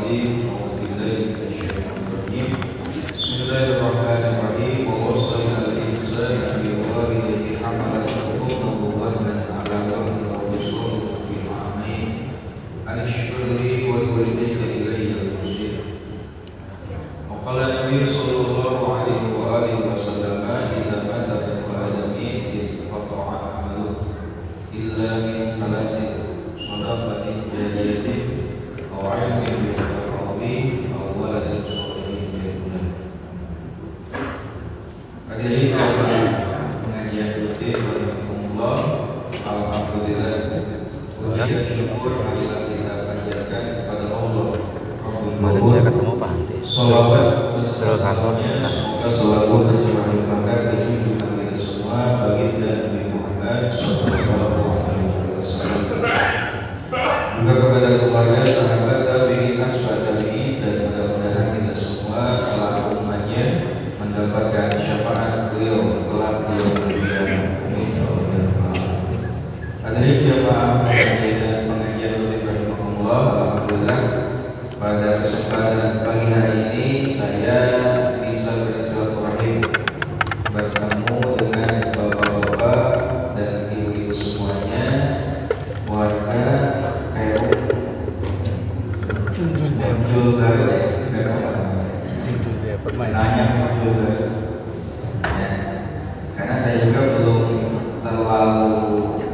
الرجيم أعوذ بالله من الشيطان الرجيم بسم الله الرحمن الرحيم ووصينا الإنسان بوالديه حملته أمه وهنا على وهن وفصاله في عامين أن اشكر لي ولوالديك إلي المصير وقال النبي صلى الله عليه وآله وسلم إذا مات ابن آدم انقطع عمله إلا من ثلاث صدقة جارية أو علم ينتفع به أو ولد صالح يدعو له. Hadirin pengajian rutin rahimahumullah, alhamdulillah puji syukur marilah kita panjatkan kepada Allah Rabbul Alamin. Shalawat beserta-sertanya semoga selalu tercurah limpahkan di kehidupan kita semua bagi Nabi Muhammad sallallahu alaihi wasallam. Juga kepada keluarga, sahabat, tabi'in, asbab tabi'in, dan mudah-mudahan kita semua selalu umatnya mendapatkan syafaat beliau kelak di yaumul qiyamah. Amin ya rabbal alamin. Hadirin jamaah pengajian rutin rahimahumullah, alhamdulillah pada kesempatan pagi hari ini saya bisa bersilaturahim bertemu dengan bapak-bapak dan ibu-ibu semuanya, warga muncul dari nanya muncul dari karena saya juga belum terlalu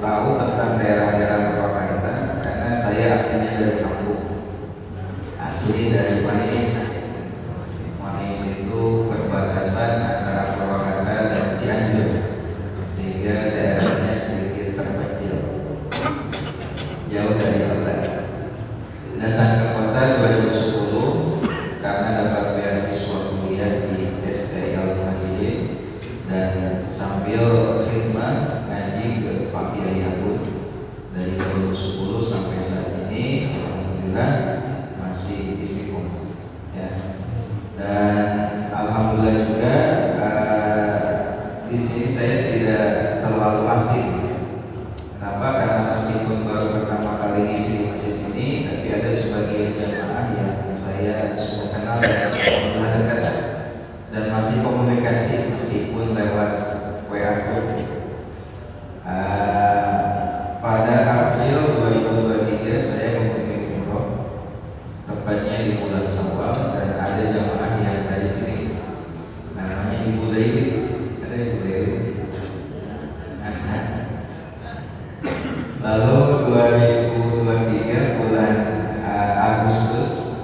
tahu tentang daerah-daerah Purwakarta karena saya aslinya dari kampung, asli dari Manis. Manis itu perbatasan antara Purwakarta dan Cianjur, sehingga daerahnya sedikit terpencil, jauh dari kota. Datang ke kota 2010 karena dapat beasiswa kuliah di STI Al-Madinah dan sambil khidmat ngaji ke Pak Kiai Abud dari 2010 sampai saat ini, alhamdulillah masih istiqomah ya. Dan alhamdulillah juga di sini saya tidak terlalu asing. Kenapa? Karena meskipun baru pertama kali ngisi masjid ini, tapi ada sebagian jamaah yang saya sudah kenal dan sudah dekat dan masih komunikasi meskipun lewat WA group. Pada April 2023 saya mempunyai umroh, tepatnya di bulan Syawal, dan ada jamaah yang dari sini namanya Ibu Dewi. Ada Ibu Dewi. Lalu 2023 bulan Agustus,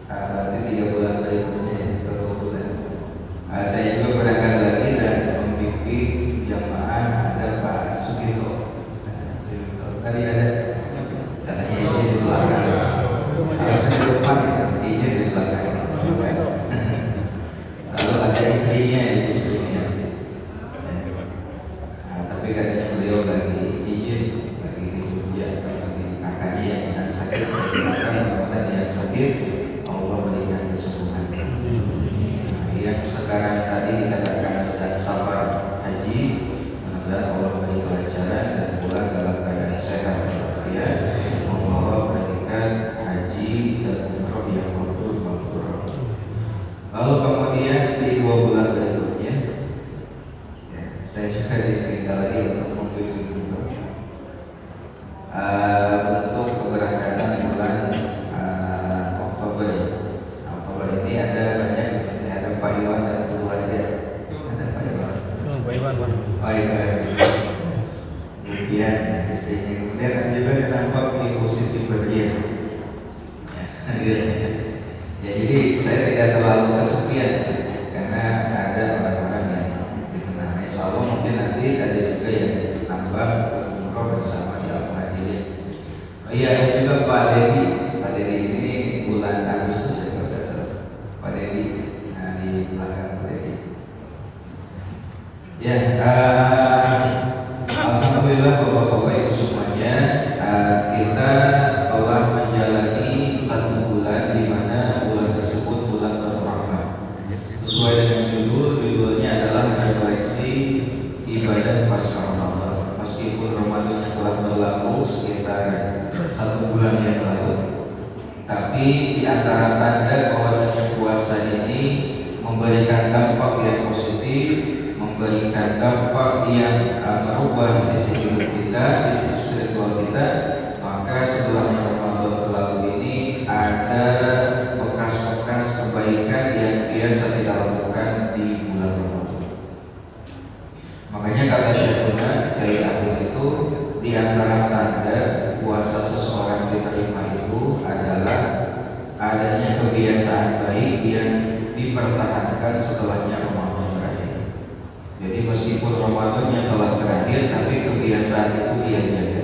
berarti 3 bulan berikutnya, 20 bulan, saya juga berangkat lagi dan membimbing jamaah. Ada Pak Sugito. Tadi ada katanya izin di belakang, harusnya di depan, izin di belakang. Lalu ada istrinya, Ibu Srinya, tapi katanya beliau lagi izin, lagi di Jogja, lagi kakaknya yang sedang sakit, bahkan yang sakit Allah berikan kesembuhan. Yang sekarang tadi dikatakan sedang safar haji, mudah-mudahan Allah beri kelancaran dan pulang dalam keadaan sehat ya. Allah berikan haji dan umroh yang mabrur. Lalu kemudian di 2 bulan berikutnya ya, saya juga diminta lagi untuk membimbing untuk keberangkatan bulan Oktober. Oktober ini ada banyak di sini, ada Pak Iwan dan keluarga. Ada Pak Iwan. Pak Iwan. Oh iya. Kemudian istrinya, kemudian juga nampak Ibu Siti Berdian. Ya, jadi saya tidak terlalu kesepian karena ada orang-orang yang dikenal. Insya Allah mungkin nanti ada juga yang nambah umroh bersama di Al-Madinah. Oh iya, ada juga Pak Dedi. Pak Dedi ini bulan Agustus ya, Pak Dedi. Nah, di belakang Pak Dedi. Ya, alhamdulillah Bapak-bapak Ibu semuanya, kita telah menjalani 1 bulan di mana bulan tersebut bulan Ar-Rahman. Sesuai dengan judulnya adalah refleksi ibadah pasca Ramadan. Meskipun Ramadan telah berlalu sekitar 1 bulan yang lalu, di antara tanda bahwasanya puasa ini memberikan dampak yang positif, memberikan dampak yang merubah sisi hidup kita, sisi spiritual kita, maka setelahnya Ramadan berlalu ini ada bekas-bekas kebaikan yang biasa kita lakukan di bulan Ramadan. Makanya kata Syekhuna Kiai Agung itu, di antara tanda puasa seseorang diterima itu adalah adanya kebiasaan baik yang dipertahankan setelahnya Ramadan berakhir. Jadi meskipun Ramadannya telah berakhir, tapi kebiasaan itu dia jaga,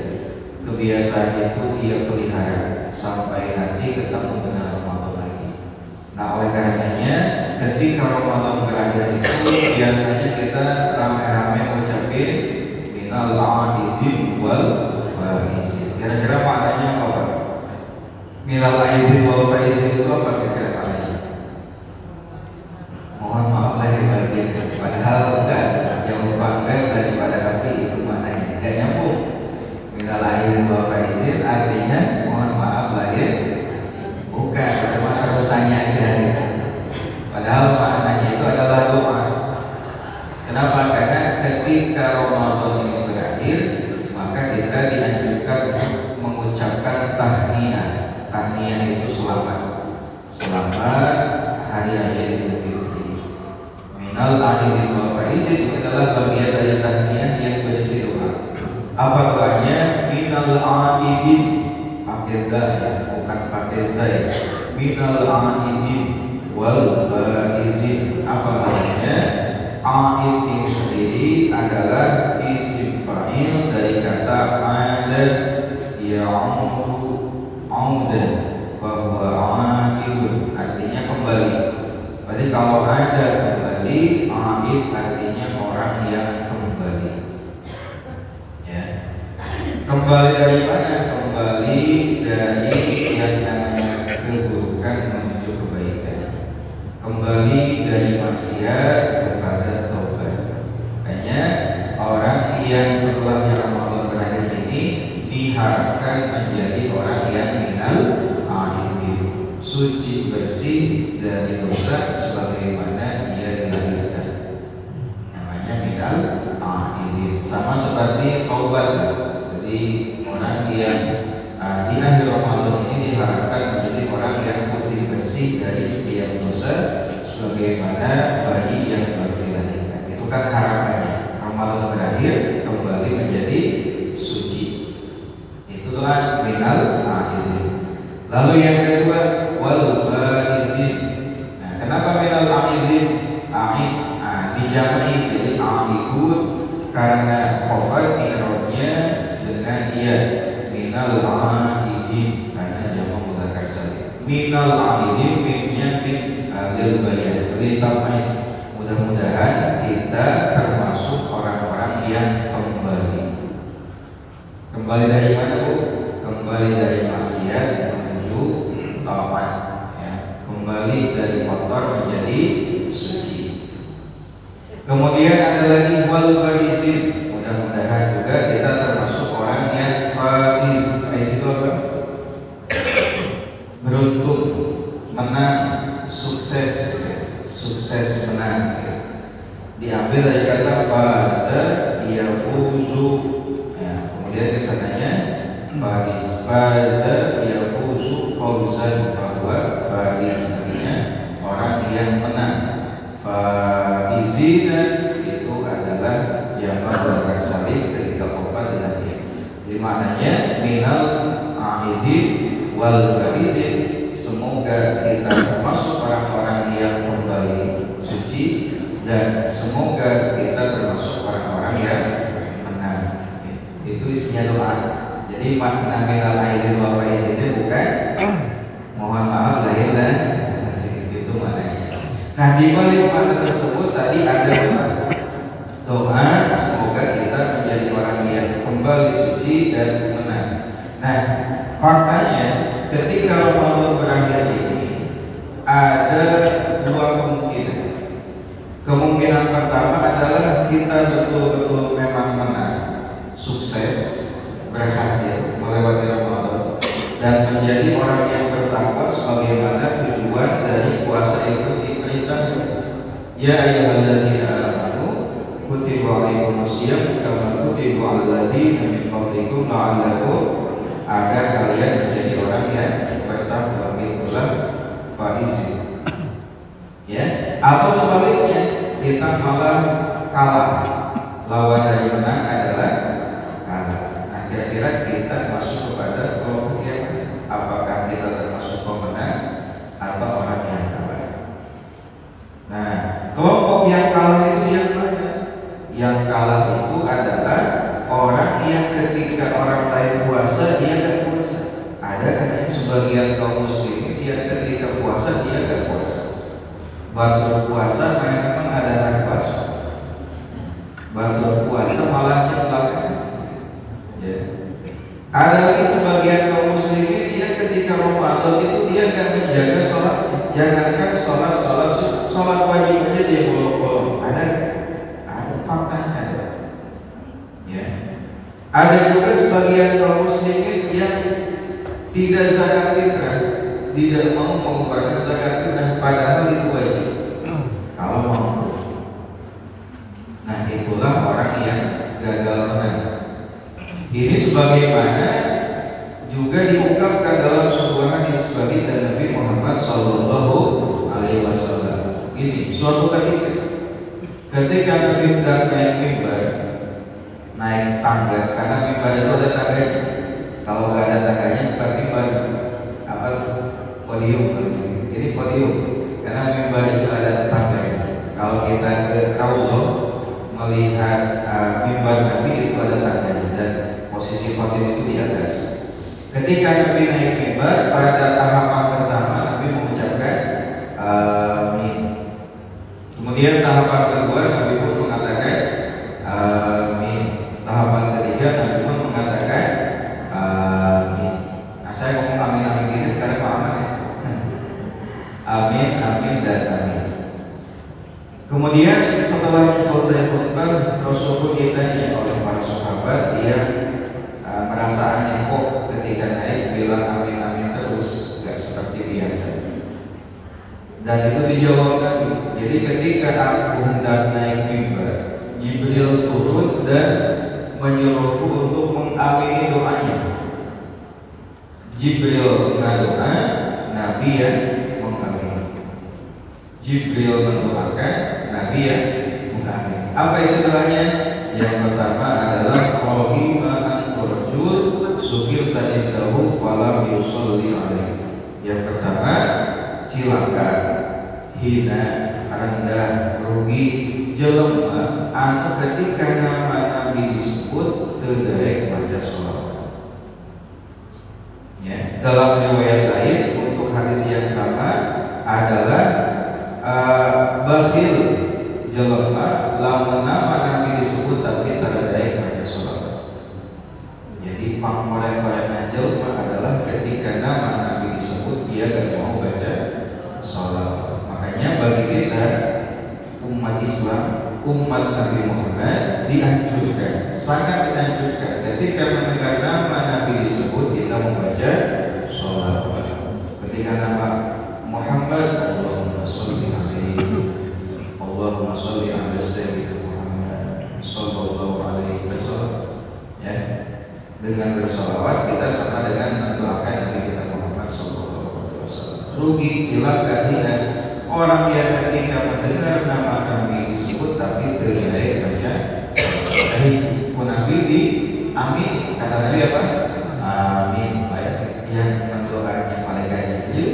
kebiasaan itu dia pelihara sampai nanti ketemu dengan Ramadan lagi. Nah, oleh karenanya ketika Ramadan berakhir itu biasanya kita rame-rame mengucapkan minal aidin wal faizin. Kira-kira maknanya apa Pak? Minal aidin wal faizin itu apa kira-kira maknanya? Mohon maaf lahir batin, padahal bukan jauh panggilan daripada api, itu maknanya tidak nyambung. Minal aidin wal faizin artinya mohon maaf lahir, bukan, cuma harus tanya aja. Padahal maknanya itu adalah doa. Kenapa? Karena ketika Ramadan ini berakhir, maka kita dianjurkan mengucapkan tahniah. Tahniah itu selamat, selamat hari raya Idul Fitri. Minal aidin wal faizin itu adalah bagian dari tahniah yang berisi doa. Apa doanya? Minal aidin, pakai dal ya, bukan pakai zai. Minal aidin wal faizin. Apa maknanya? Aid ini sendiri adalah isim fa'il dari kata ada, ya'udu audan, bahwa aidun artinya kembali. Berarti kalau ada kembali, aid artinya orang yang kembali. Ya. Kembali dari mana? Kembali dari yang namanya keburukan menuju kebaikan. Kembali dari maksiat kepada taubat. Makanya orang yang setelahnya Ramadan berakhir ini diharapkan menjadi orang yang minal aidin, suci bersih dari dosa sebagaimana ia dilahirkan. Namanya minal aidin. Sama seperti taubat. Jadi orang yang di akhir Ramadan ini diharapkan menjadi orang yang putih bersih dari setiap dosa sebagaimana bayi yang baru dilahirkan. Itu kan harapannya. Ramadan berakhir kembali menjadi suci. Itulah minal aidin. Lalu yang kedua wal faizin. Nah, kenapa minal aidin? Aid dijamai jadi aidun karena khobar i'rabnya dengan ia minal aidin karena jamak mudzakkar salim. Minal aidin mimnya min lil bayan. Mudah-mudahan kita termasuk orang-orang yang kembali. Kembali dari mana Bu? Kembali dari maksiat menuju taat. Ya. Kembali dari kotor menjadi suci. Kemudian ada lagi wal faizin. Mudah-mudahan juga kita termasuk orang yang faiz. Faiz itu apa? Beruntung, menang, sukses. Sukses menang. Diambil dari kata faza yafuzu. Ya, kemudian kesananya faiz. Faza yafuzu fauzan, bahwa faiz artinya orang yang menang. Faizina itu adalah yang menggunakan salib ketika khobar dilahirkan. Jadi maknanya minal aidin wal faizin. Semoga kita termasuk orang-orang yang kembali suci, dan semoga kita termasuk orang-orang yang menang. Itu isinya doa. Jadi makna minal aidin wal faizin itu bukan mohon maaf lahir dan itu maknanya. Nah, di balik makna tersebut tadi ada doa semoga kita menjadi orang yang kembali suci dan menang. Nah, faktanya ketika Ramadan berakhir ini ada dua kemungkinan. Kemungkinan pertama adalah kita betul-betul memang menang, sukses, berhasil melewati Ramadan dan menjadi orang yang bertakwa sebagai Ya ayyuhalladzina amanu kutiba alaikumusiyam kama kutiba alal ladzina min qablikum la'allakum, agar kalian menjadi orang yang bertakwa faizin. Ya, apa sebaliknya kita malah kalah, lawan dari menang adalah kalah. Nah, kira-kira kita masuk kepada kelompok yang apakah kita termasuk pemenang atau orang yang kalah? Nah, kelompok yang kalah itu yang mana? Yang kalah itu adalah orang yang ketika orang lain puasa dia tidak puasa. Ada kan yang sebagian kaum muslimin dia ketika puasa dia tidak puasa. Batul puasa memang adalah puasa. Batul puasa malah belakang. Ya. Ada lagi sebagian kaum muslimin dia ketika Ramadan itu dia tidak menjaga sholat. Jangankan sholat wajib aja dia bolong-bolong. Ada faktanya ada. Ya. Ada juga sebagian kaum muslimin yang tidak zakat fitrah, tidak mau mengeluarkan zakat fitrah padahal itu wajib. Kalau mau. Nah, itulah orang yang gagal menang. Ini sebagaimana juga diungkapkan dalam sebuah hadis bagi Nabi Muhammad sallallahu alaihi wasallam. Ini suatu ketika Nabi hendak naik mimbar, naik tangga, karena mimbar itu ada tangganya. Kalau nggak ada tangganya bukan mimbar, apa podium. Jadi podium, karena mimbar itu ada tangganya. Kalau kita ke Raudhah melihat mimbar Nabi itu ada tangganya dan posisi podium itu di atas. Ketika Nabi naik mimbar, pada tahapan pertama Nabi mengucapkan amin. Kemudian tahapan kedua Nabi pun mengatakan amin. Tahapan ketiga Nabi pun mengatakan amin. Nah, saya ngomong amin amin gini sekarang paham ya? Amin amin dan amin. Kemudian setelah selesai khutbah, Rasul pun ditanya oleh para sahabat, dia merasa aneh kok ketika naik bilang amin amin terus, gak seperti biasa. Dan itu dijawab Nabi. Jadi ketika aku hendak naik mimbar, Jibril turun dan menyuruhku untuk mengamini doanya. Jibril mendoa, Nabi yang mengamini. Jibril mendoakan, Nabi yang mengamini. Apa istilahnya? Yang pertama adalah rohimah rajul sukir tadindahu falam yusolli alaih. Yang pertama cilaka, hina, rendah, rugi, jelema anu ketika nama Nabi disebut terdaik baca sholawat. Ya, dalam riwayat lain untuk hadis yang sama adalah bakhil jelema lamun nama Nabi disebut tapi terdaik baca sholawat. Jadi pangkorek-korek jelema adalah ketika nama Nabi disebut dia gak mau baca sholawat. Makanya bagi kita umat Islam, umat Nabi Muhammad dianjurkan, sangat dianjurkan ketika mendengar nama Nabi disebut kita membaca sholawat. Ketika nama Muhammad, Allahumma sholli alaihi, Allahumma sholli ala sayyidina Muhammad sallallahu alaihi wasallam. Ya, dengan bersolawat kita sama dengan mendoakan Nabi kita Muhammad sallallahu alaihi wasallam. Rugi, cilaka, hina orang yang ketika mendengar nama Nabi disebut tapi terjadi baca Nabi di amin. Kata Nabi apa? Amin. Baik. Yang mendoanya malaikat Jibril,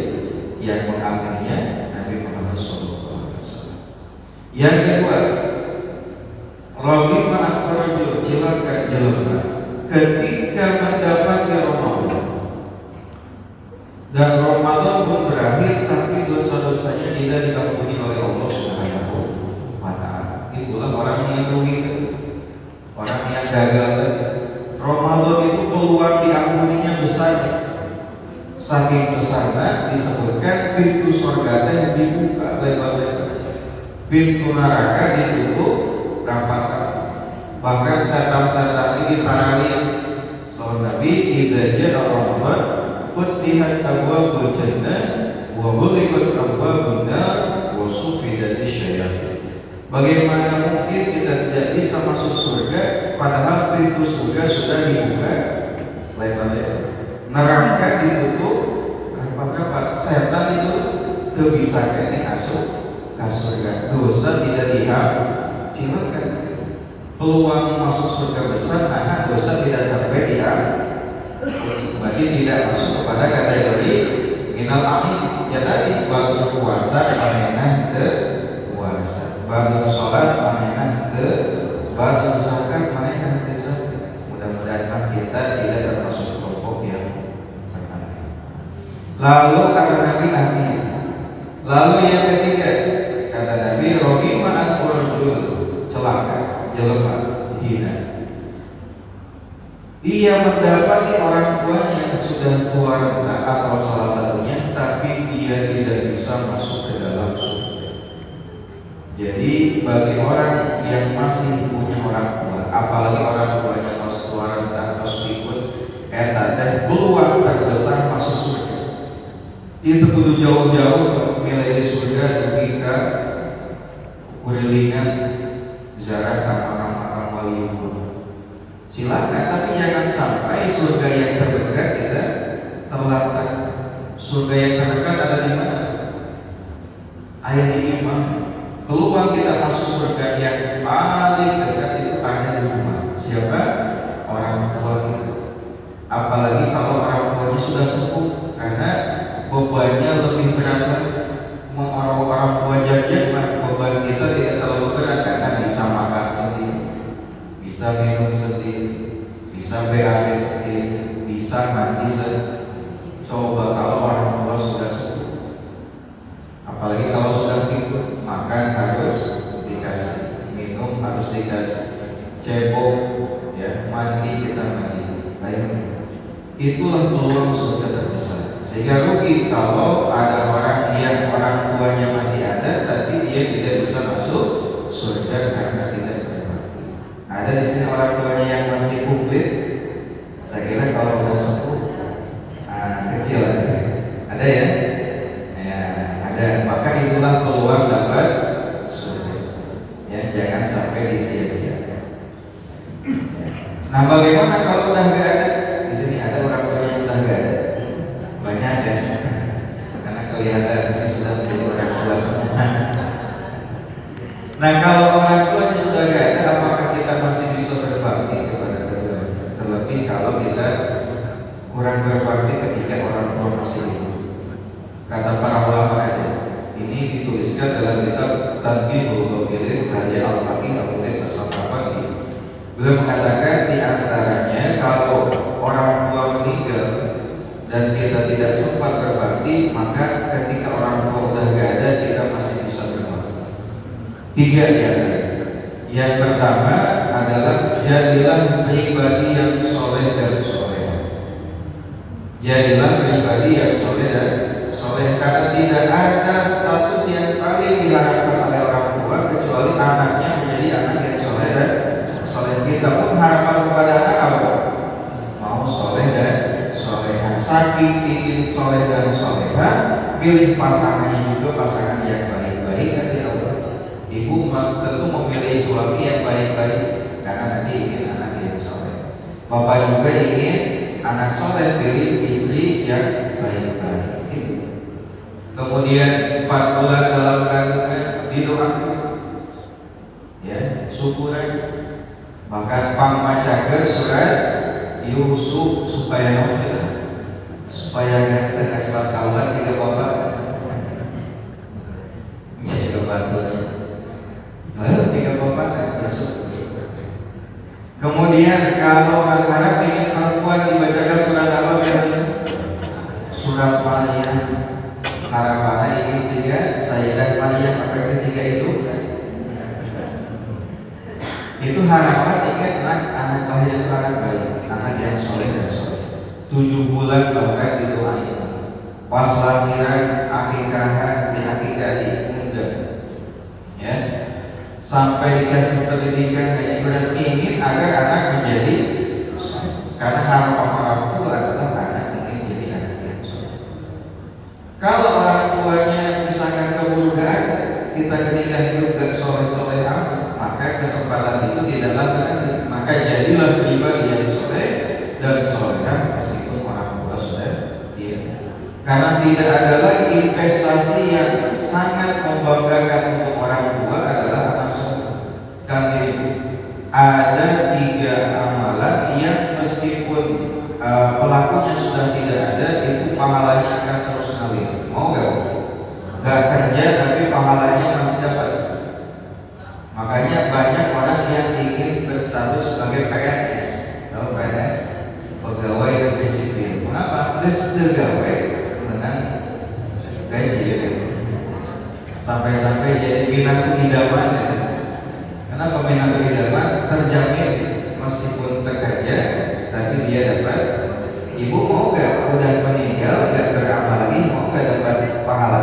yang mengamininya Nabi Muhammad SAW. Yang kedua, rohimah rajul cilaka jelema ketika mendapati Ramadan dan Ramadan pun berakhir tapi dosa-dosanya tidak diampuni oleh Allah Subhanahu wa Ta'ala. Itulah orang yang rugi, orang yang gagal. Ramadan itu peluang diampuninya besar, saking besarnya disebutkan pintu surga yang dibuka lebar-lebar, pintu neraka ditutup rapat-rapat. Bahkan setan-setan ini tarawih. Soal Nabi idza ja'a Ramadan futihat abwaabul jannah wa ghulqat abwaabun nar wa sufidat asy-syayatin. Bagaimana mungkin kita tidak bisa masuk surga padahal pintu surga sudah dibuka lebar-lebar, neraka ditutup, apa setan itu tidak bisa masuk ke surga, dosa tidak dihasilkan, peluang masuk surga besar karena dosa tidak sampai berarti tidak masuk kepada kategori minal amin. Ya tadi baru puasa panenan ke puasa, baru sholat panenan ke, baru zakat panenan ke zakat. Mudah-mudahan kita tidak termasuk kelompok yang pertama. Lalu kata Nabi amin. Lalu yang ketiga kata Nabi rohima al-furjul, celaka, jelema, hina. Dia mendapati orang tuanya yang sudah tua atau salah satunya, tapi dia tidak bisa masuk ke dalam surga. Jadi bagi orang yang masih punya orang tua, apalagi orang tuanya tua atau ikut teh peluang terbesar masuk surga. Itu kudu jauh-jauh milih surga ketika kurilingan jarak orang-orang wali. Silakan, tapi jangan sampai surga yang terdekat kita terlambat. Surga yang terdekat ada di mana? Ayat ini mah peluang kita masuk surga yang paling dekat itu ada di rumah. Siapa? Orang tua kita. Apalagi kalau orang tuanya sudah sepuh, karena bebannya lebih berat. Orang tua jajan, beban kita tidak terlalu berat karena bisa makan sendiri, bisa minum sendiri, bisa BAB sendiri, bisa mandi sendiri. Coba kalau orang tua sudah sepuh, apalagi kalau sudah pikir, makan harus dikasih, minum harus dikasih, cebok, ya, mandi kita mandi. Baik, itulah peluang surga terbesar. Sehingga rugi kalau ada orang yang orang tuanya masih ada, tapi dia tidak bisa masuk surga karena tidak berbakti. Ada di sini orang tuanya yang masih komplit. Saya kira kalau sudah sepuh, kecil aja. Ada ya? Ya, ada. Maka itulah peluang dapat surga. Ya, jangan sampai disia-siakan. Nah, bagaimana kalau udah nggak ada? Di sini ada orang tua yang sudah nggak ada. Banyak ya, karena kelihatan ini sudah menjadi orang tua semua. Nah, kalau orang tuanya sudah nggak ada, apakah kita masih bisa berbakti kepada keduanya? Terlebih kalau kita kurang berbakti ketika orang tua masih hidup. Kata para ulama aja, ini dituliskan dalam kitab Tanbihul Ghafilin karya Al-Faqih Al-Mulis As-Sabaqani. Beliau mengatakan di antaranya kalau orang tua meninggal dan kita tidak sempat berbakti, maka ketika orang tua udah gak ada, kita masih bisa berbakti. Tiga ya. Yang pertama adalah jadilah pribadi yang soleh dan soleh. Jadilah pribadi yang soleh dan soleh, karena tidak ada status yang paling diharapkan oleh orang tua kecuali anaknya menjadi anak yang soleh dan soleh. Kita pun harapan kepada anak apa? Mau soleh dan soleha. Saking ingin soleh dan soleha, pilih pasangannya juga pasangan yang baik-baik. Kan ya Allah, ibu tentu memilih suami yang baik-baik karena nanti ingin anak yang soleh. Bapak juga ingin anak soleh, pilih istri yang baik-baik. Kemudian 4 bulan dalam kandungan didoakan, ya, syukuran. Bahkan pamacakeun surat Yusuf supaya nongol, supaya kita kelas kawan jika bapak ini juga bantunya. Lalu jika bapak Yusuf. Kemudian kalau berharap ingin perempuan dibacakan surat apa biasanya? Surat Maryam. Harapannya ingin juga Sayyidah Maryam apa ketiga itu? Itu harapan ingin anak lahir anak baik, anak yang soleh dan soleh. 7 bulan bahkan didoain. Pas lahiran, akikahan, akikah diundang, ya, sampai dikasih pendidikan kayak ibarat ingin agar anak menjadi soleh. Karena harapan orang tua adalah anak ingin jadi anak yang soleh. Kalau orang tuanya misalkan keburu gak ada, kita ketika hidup gak soleh-soleh amat, maka kesempatan itu tidaklah berarti. Maka jadilah pribadi yang soleh dan solehah meskipun orang tua sudah tidak. Karena tidak ada lagi investasi yang sangat membanggakan untuk orang tua adalah anak soleh. Kali ini ada 3 amalan yang meskipun pelakunya sudah tidak ada, itu pahalanya akan terus ngalir. Mau gak? Gak kerja tapi pahalanya masih dapat. Makanya banyak orang yang ingin berstatus sebagai PNS. Tahu PNS? Pegawai negeri sipil. Kenapa? Pegawai dengan gaji. Sampai-sampai jadi binatang idaman ya. Karena peminat idaman terjamin meskipun bekerja, tapi dia dapat. Ibu mau gak udah meninggal gak beramal lagi, mau gak dapat pahala?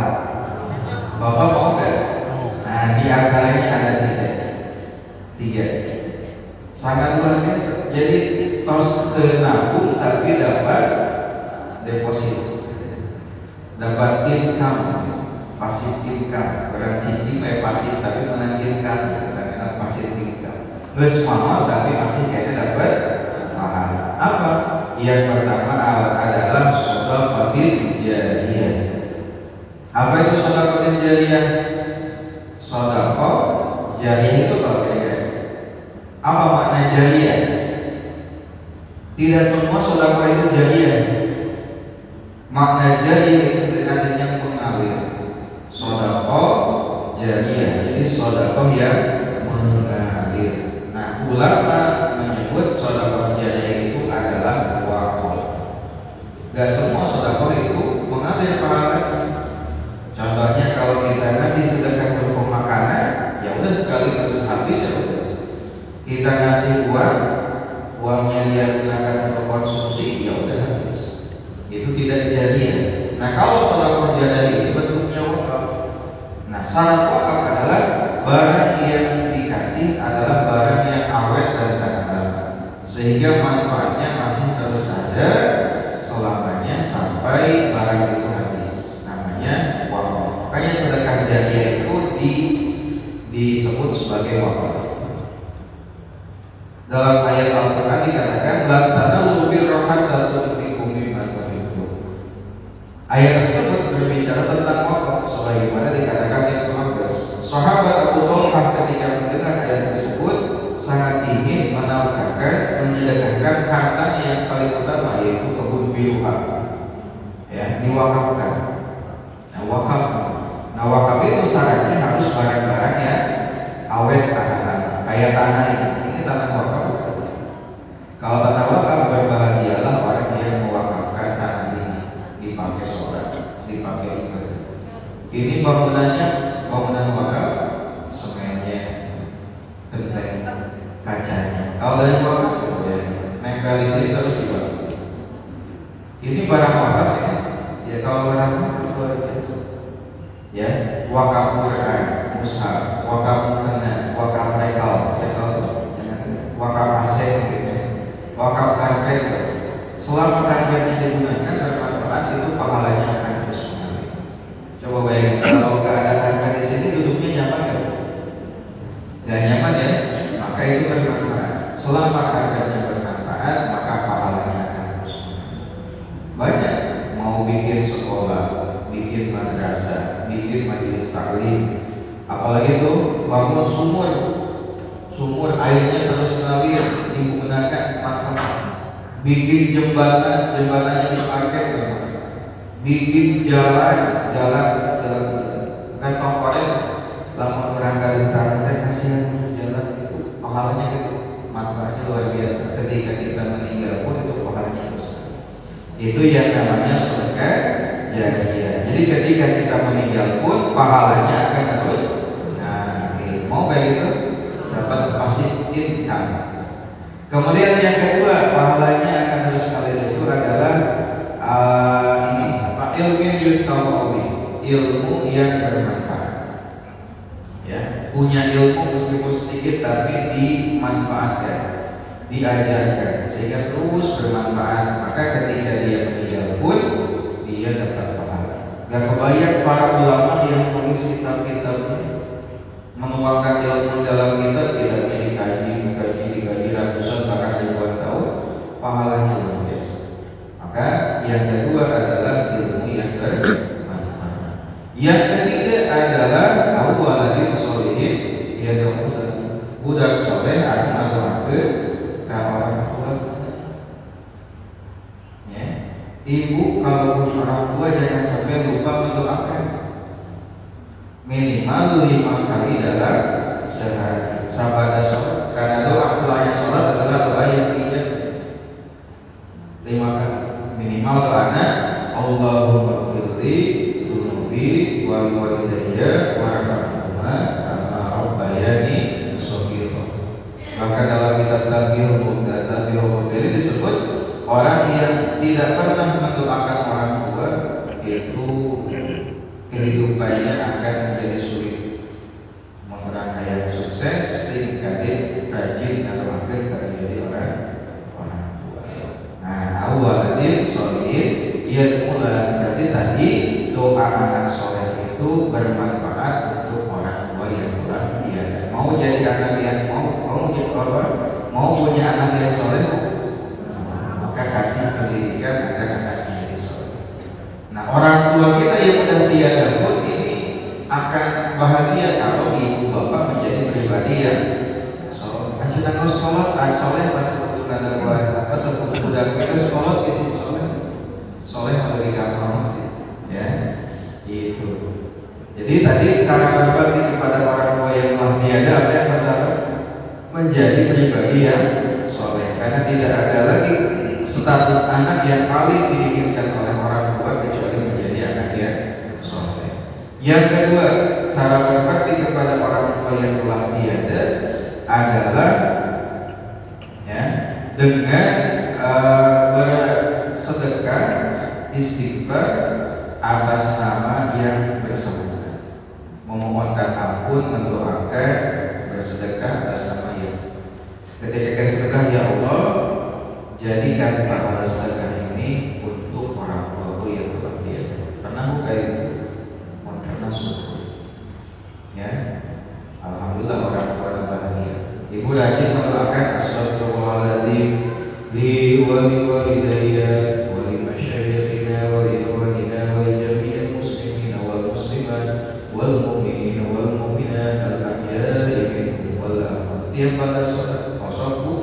Bapak mau gak? Nah, di antaranya ada 3. Sangat luar biasa. Jadi tos nabung tapi dapat deposit, dapat income, pasif income. Orang cicing pasif tapi menang income. Masih tinggal, terus mahal tapi masih kayaknya dapat mahal. Apa? Yang pertama adalah sedekah jariyah. Apa itu sedekah jariyah? Sedekah jariyah itu kalau kira-kira apa makna jariyah? Tidak semua sedekah itu jariyah. Makna jariyah istilahnya yang mengalir. Sedekah jariyah, jadi sedekah yang mengalir. Nah, ulama menyebut sedekah jariyah itu adalah wakaf. Gak semua sedekah itu mengalir pahalanya. Contohnya kalau kita ngasih sedekah berupa makanan, ya udah sekali terus habis ya udah. Kita ngasih uangnya dia gunakan untuk konsumsi, ya udah habis. Itu tidak jariyah. Nah, kalau sedekah jariyah itu bentuknya wakaf. Nah, syarat wakaf adalah barang yang dikasih adalah barang yang awet dan tahan lama, sehingga manfaatnya masih terus ada selamanya sampai barang itu habis. Namanya wakaf. Makanya sedekah jariyah itu disebut sebagai wakaf. Dalam ayat Al-Quran dikatakan lan tanalul birra hatta tunfiqu mimma tuhibbun. Ayat tersebut berbicara tentang wakaf sebagaimana dikatakan di Al-Quran. Sahabat Abu Thalhah ketika mendengar ayat tersebut sangat ingin menafkahkan, menyedekahkan hartanya yang paling utama yaitu kebun biruha, ya, diwakafkan. Nah, wakaf itu syaratnya harus barang-barang yang awet tahan lama. Kayak tanah ini tanah wakaf. Kalau tanah wakaf, berbahagialah orang yang mewakafkan tanah ini dipakai sholat, dipakai ibadah. Ini bangunan wakaf, semennya, genteng, kacanya. Kalau dari wakaf, ya nempel di sini terus juga. Ini barang wakaf ya. Ya kalau barang wakaf luar biasa. Ya, wakaf Quran, mushaf, wakaf mukena, wakaf rekal, ya kalau wakaf aset, gitu. Wakaf karpet. Selama karpetnya digunakan bermanfaat, itu pahalanya akan terus mengalir. Coba bayangin kalau nggak ada karpet di sini duduknya nyaman nggak? Nggak nyaman ya, maka itu bermanfaat. Selama karpetnya bermanfaat, maka pahalanya akan terus mengalir. Banyak mau bikin sekolah, bikin madrasah, bikin majelis taklim, apalagi itu bangun sumur airnya terus mengalir digunakan manfaat. Bikin jembatannya dipakai bermanfaat. Bikin jalan kan pokoknya lama berangkat di tanah kasihan jalan itu pahalanya gitu, manfaatnya luar biasa. Ketika kita meninggal pun itu pahalanya besar. Itu yang namanya sedekah jariyah. Jadi ketika kita meninggal pun pahalanya akan terus. Nah, mau kayak gitu dapat pasif income. Kemudian yang kedua pahalanya akan terus ngalir itu adalah ilmu yang bermanfaat. Ya, punya ilmu meskipun sedikit tapi dimanfaatkan, diajarkan sehingga terus bermanfaat. Maka ketika dia meninggal pun dia dapat pahala. Gak kebayang para ulama yang menulis kitab-kitabnya menuangkan ilmu dalam kitab kitabnya dikaji ratusan bahkan ribuan tahun, pahalanya luar biasa. Maka yang kedua adalah ilmu yang bermanfaat. Yang ketiga adalah awaladin solihin, yaitu budak soleh anu ngadoakeun ka orang tua. Ya. Ibu kalau punya orang tua jangan sampai lupa mendoakan minimal 5 kali dalam sehari. Sabada sholat, karena doa selain sholat adalah doa yang diijabah. 5 kali minimal doanya Allahumma firli dunubi wal walidayya warhamhuma kama rabbayani shaghira. Maka dalam kitab Tadbirul Mubin disebut orang yang tidak pernah mendoakan orang tua itu kehidupannya akan menjadi sulit. Orang yang sukses sehingga dia rajin dalam akhir menjadi orang tua. Nah, awalnya solihin ia mulai berarti tadi doa anak soleh itu bermanfaat untuk orang tua yang telah tiada. Mau jadi anak yang mau punya anak yang soleh, maka kasih pendidikan agar anaknya jadi soleh. Nah, orang tua kita yang sudah tiada pun ini akan bahagia kalau ibu bapak menjadi pribadi yang soleh. Anjuran sekolah tak soleh pada ada apa terbudak kita sekolah isi soleh bagi kamu ya itu. Jadi tadi cara berbakti kepada orang tua yang telah tiada apa yang pertama menjadi pribadi yang soleh, karena tidak ada lagi status anak yang paling diinginkan oleh orang tua kecuali menjadi anak yang soleh. Yang kedua, cara berbakti kepada orang tua yang telah tiada adalah ya dengan bersedekah istighfar atas nama yang bersangkutan, memohonkan ampun, mendoakan, bersedekah atas nama yang. Ketika sedekah, ya Allah, jadikan pahala sedekah ini untuk orang tuaku yang telah tiada. Pernah bukan itu? Pernah syukur. Ya, alhamdulillah orang tua bahagia. Ibu rajin mendoakan astagfirullahaladzim li wa li walidayya wa li masyayikhina wa li ikhwanina wa li jami'il muslimina wal muslimat wal mu'minina wal mu'minat al ahya'i minhum wal amwat. Setiap pada sholat kosongku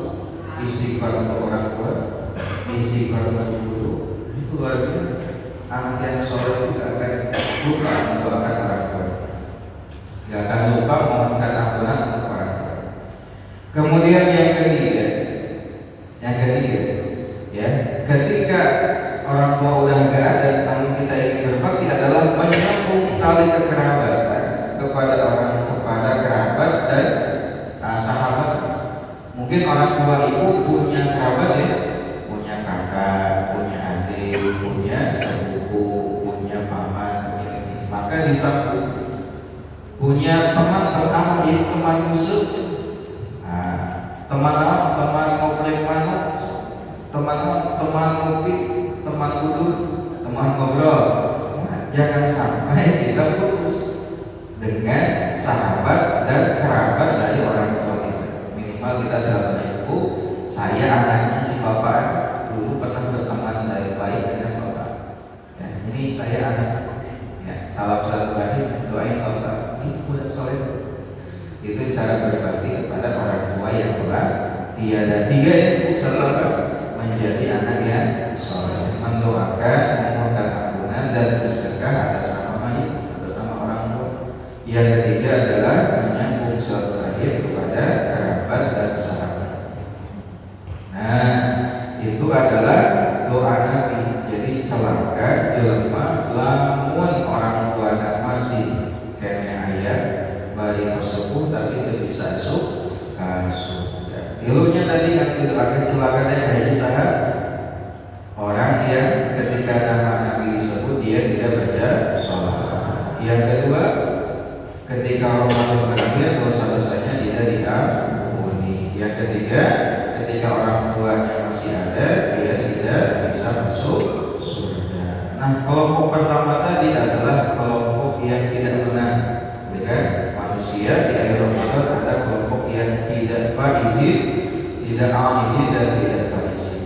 istighfar untuk orang tua, istighfar untuk guru, itu luar biasa. Anak yang sholat juga akan lupa mendoakan orang tua, tidak akan lupa memohonkan ampunan untuk orang tua. Kemudian yang ketiga, ya, ketika orang tua udah nggak ada, namun kita ingin berbakti adalah menyambung tali kekerabatan kepada kerabat dan sahabat. Mungkin orang tua ibu punya kerabat ya, punya kakak, punya adik, punya sepupu, punya paman, maka disambung. Punya teman teramat itu teman musuh. Teman ngobrol mana, teman ngopi, teman duduk, teman ngobrol. Jangan sampai kita putus dengan sahabat dan kerabat dari orang tua kita. Minimal kita selalu ibu, saya anaknya si bapak dulu pernah berteman baik dengan bapak. Ya, ini saya anak. Ya, salam silaturahim, doain bapak. Ini budak soleh. Itu cara berbakti kepada orang tua yang telah tiada. Tiga ya, setelah menjadi anak yang soleh, mendoakan, memohonkan ampunan dan bersedekah atas nama mayit, atas nama orang tua. Yang ketiga adalah menyambung silaturahim kepada kerabat dan sahabat. Nah, itu adalah doa Nabi. Jadi celaka jelema lamun orang tua masih kene ayat bari sepuh tapi tidak bisa surga. Tilunya tadi yang didoakan celakanya kayak saha orang yang ketika nama Nabi disebut dia tidak baca sholat. Yang kedua, ketika Ramadan berakhir dosa-dosanya tidak diampuni. Yang ketiga, ketika orang tuanya masih ada dia tidak bisa masuk surga. Nah, kelompok pertama tadi adalah kelompok yang tidak benar, kan? manusia di akhir Ramadan ada kelompok yang tidak faizin, tidak amidin, dan tidak faizin.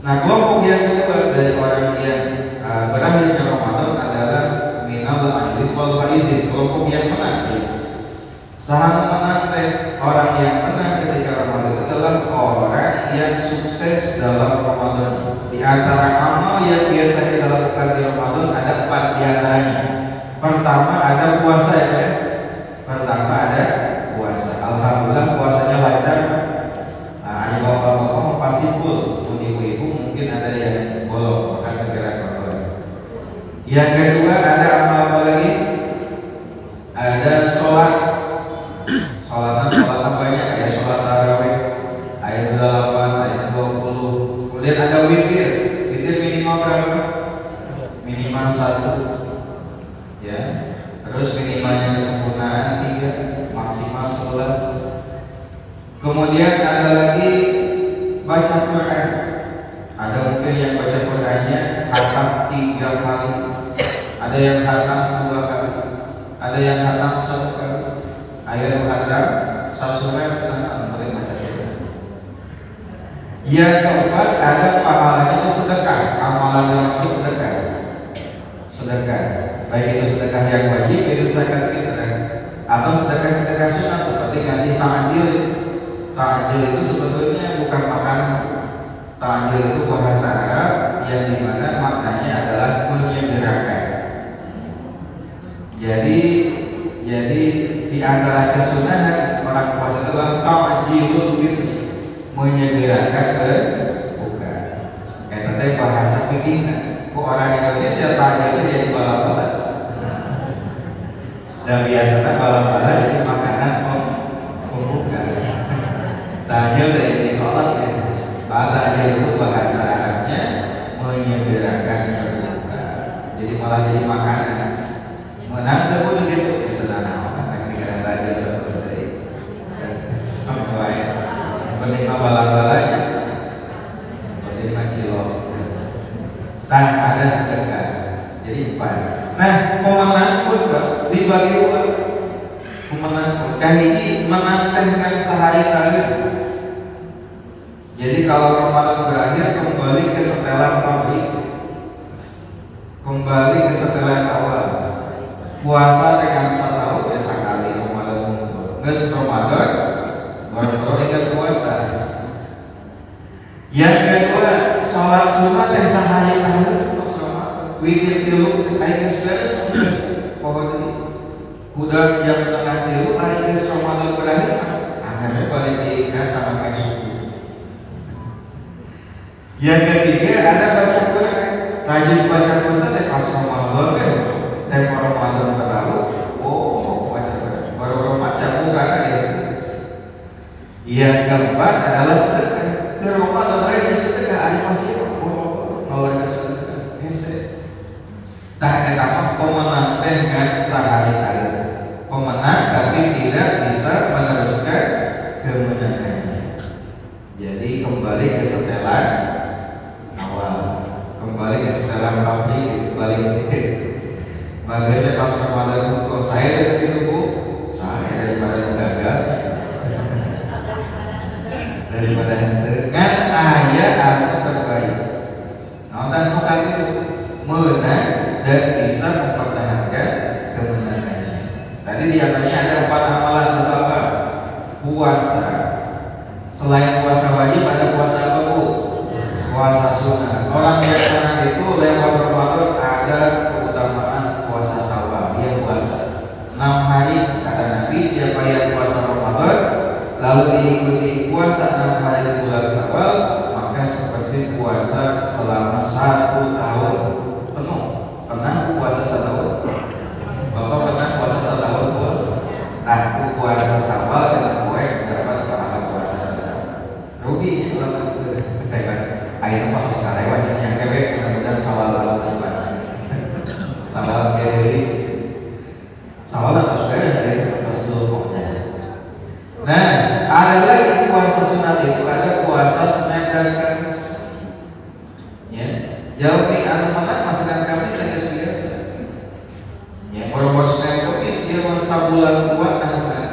Nah, kelompok yang kedua dari orang yang berakhirnya Ramadan adalah minal amidin wal faizin, kelompok yang menang. Saham menang orang yang menang ketika Ramadan adalah orang yang sukses dalam Ramadan. Di antara amal yang biasa kita lakukan di Ramadan ada 4 diantaranya. Pertama ada puasa ya. Pertama ada puasa. Alhamdulillah puasanya lancar. Nah, ada bapak-bapak pasti full. Ibu-ibu mungkin ada yang bolong, maka segera kontrol. Yang kedua ada amal apa lagi? Ada sholat. Sholatnya banyak, ada sholat tarawih, ayat 8, ayat 20. Kemudian ada witir. Witir minimal berapa? Minimal 1. Ya. Terus minimalnya kesempurnaan 3, maksimal 11. Kemudian ada lagi baca Quran. Ada mungkin yang baca Qurannya hatam 3 kali, ada yang hatam 2 kali, ada yang hatam 1 kali. Ayat hatam sasurat menerima Quran. Yang keempat ada pahalanya itu sedekah. Amalan itu sedekah. Sedekah. Baik itu sedekah yang wajib, itu zakat fitrah, atau sedekah-sedekah sunnah seperti ngasih takjil. Takjil itu sebetulnya bukan makanan. Takjil itu bahasa Arab yang dimana maknanya adalah menyegerakan. Jadi di antara kesunahan orang puasa adalah takjilul fitri, menyegerakan berbuka. Eta teh bahasa fikih. Kok orang Indonesia takjil jadi bala-bala. Dan biasanya bala-bala jadi makanan pembuka. Takjil dari ditolak ya. Takjil itu bahasa Arabnya menyegerakan berbuka. Jadi malah jadi makanan. Menang pun begitu. Itu tanah orang yang takjil terus dari sampai penerima bala-balanya. Penerima cilok. Nah, ada sedekah. Jadi 4. Nah, pemenang pun dibagi 2. Pemenang kahiji menantangkan sehari tadi. Jadi kalau Ramadan berakhir kembali ke setelan pabrik, kembali ke setelan awal. Puasa dengan setahun ya sekali Ramadan muncul. Nges Ramadan baru ingat puasa. Yang kedua sholat sunat yang sehari tahun pas Ramadan. Witir tilu air sudah pokoknya ini. Udah jam 2:30 hari Ramadan berakhir. Akhirnya balik di sama kayak subuh. Yang ketiga ada baca Quran. Rajin baca Quran pas Ramadan kan. Tempo Ramadan berlalu. Oh, baca Quran. Baru macam buka kan ya. Yang keempat adalah sedekah. Ke Ramadan lagi sedekah ada masih mengeluarkan sedekah. Nah, kenapa pemenang dengan sehari-hari? Pemenang tapi tidak bisa meneruskan kemenangannya. Jadi kembali ke setelan awal, kembali ke setelan pabrik, kembali ke bagiannya pas Ramadan. Kok saya dari itu bu? Saya daripada gagal, daripada dengan ayah aku terbaik. Nonton bukan itu menang dan bisa mempertahankan kemenangannya. Tadi di antaranya ada 4 amalan. Apa? Puasa. Selain puasa wajib ada puasa apa bu? Puasa sunnah. Orang yang menang itu lewat Ramadan ada keutamaan puasa Syawal. Dia puasa 6 hari kata Nabi. Siapa yang puasa Ramadan lalu diikuti puasa 6 hari di bulan Syawal, maka seperti puasa selama 1 tahun penuh. Pernah puasa 1 tahun? Bapak pernah puasa 1 tahun pun? Aku puasa Syawal dengan kue dapat pahala puasa 1 tahun. Rugi ya orang itu. Akhirnya Pak Sekarang yang kebek mudah-mudahan Syawal lalu depan. Syawal kebek. Syawal apa saudara dari pas dulu. Nah, ada lagi puasa sunat itu ada puasa Senin dan Kamis. Ya, jauh di mana masakan Kamis saja biasa. Ya, kalau Senin Kamis dia masa bulan kuat karena Senin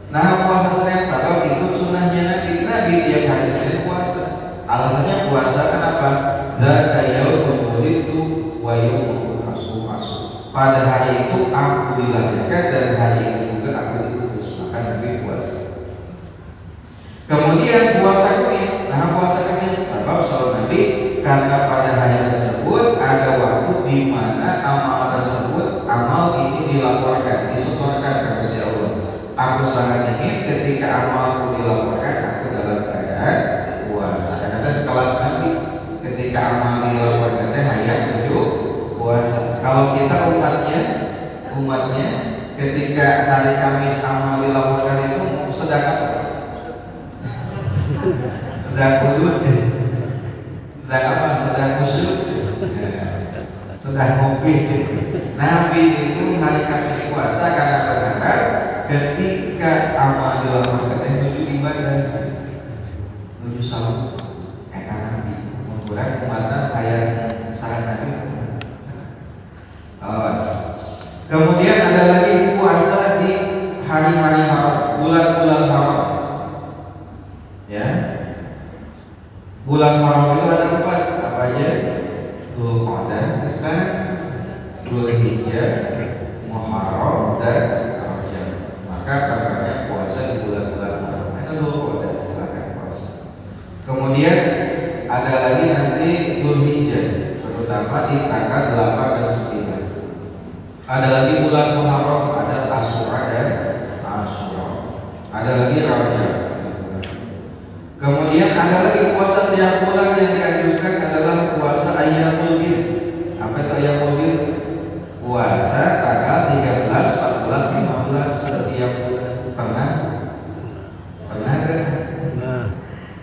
Nah puasa Senin sabab itu sunnahnya Nabi tiap hari Senin puasa. Alasannya puasa kenapa? Dzaka yaumul wulidtu wa yaumul masuk. Pada hari itu aku dilahirkan dan hari itu juga aku diutus, maka Nabi puasa. Kemudian puasa Kamis. Nah puasa Kamis sebab sholat Nabi karena pada hari tersebut ada waktu di mana amal tersebut, amal ini dilaporkan, disetorkan ke Gusti Allah. Aku sangat ingin ketika amalku dilaporkan aku dalam keadaan puasa. Karena sekelas Nabi ketika amal dilaporkan hayat menuju puasa. Kalau kita umatnya ketika hari Kamis amal dilaporkan itu sedang apa? Sedang kudut, sedang apa? Sedang khusyuk, sedang ngopi. Nabi itu hari Kamis puasa karena berharap ketika amal dilaporkan menuju ibadah, menuju salat. Nabi mengurangi umatnya ayat salat Nabi. Kemudian ada lagi puasa di hari-hari haram, bulan-bulan haram. Ya, bulan haram itu ada 4 apa aja? Dzulqa'dah, sekarang Dzulhijjah, Muharram dan Rajab. Maka kabarnya puasa di bulan-bulan haram. Itu Dzulqa'dah, silakan puasa. Kemudian ada lagi nanti Dzulhijjah, terutama di tanggal 8 dan 9. Ada lagi bulan Muharram, ada Asyura dan Asyura. Ada lagi Rajab. Kemudian ada lagi puasa tiap bulan yang dianjurkan adalah puasa Ayyamul Bid. Apa itu Ayyamul Bid? Puasa tanggal 13, 14, 15 setiap bulan. Pernah kan?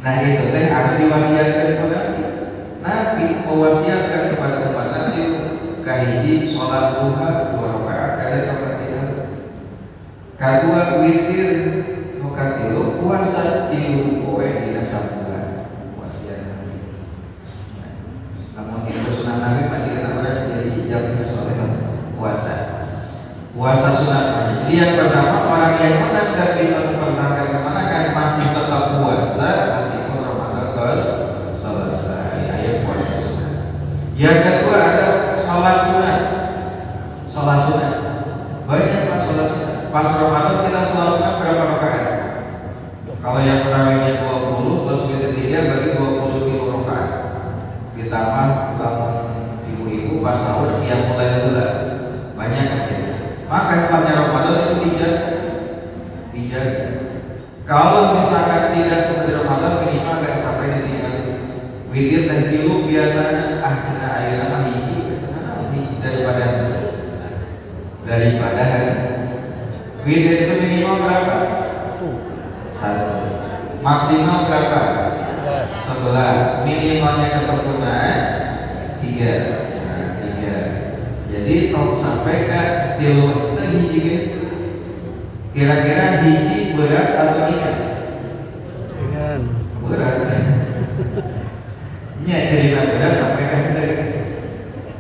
Nah itu teh harus diwasiatkan kepada Nabi mewasiatkan kepada umat nanti kahiji sholat duha 2 rakaat kada Al-Fatihah. Kedua witir katilu puasa 3 poe dina sabulan wasiat Nabi. Namun itu sunah Nabi masih kita berada jadi jamnya soleh puasa sunat. Jadi yang pertama orang yang menang dan bisa mempertahankan kemana kan masih tetap puasa meskipun Ramadan selesai. Ayat puasa sunat. Yang kedua ada sholat sunat. Banyak pas sholat sunat. Pas Ramadan kita sholat sunat berapa rakaat? Kalau yang terawihnya 20 plus ketiga bagi 20 rakaat. Ditambah ibu-ibu pas sahur yang mulai dulu banyak aja. Maka setelahnya Ramadan itu dijaga. Kalau misalkan tidak seperti Ramadan minimal agak sampai ditinggal. Witir dan tilu biasanya cina ayeuna hiji daripada witir itu minimal berapa? 1. Maksimal berapa? 11. Minimalnya kesempurnaan 3. Jadi kalau sampai ke tilu itu hiji kira-kira hiji berat atau ringan? Berat. Ini cerita berat sampai ke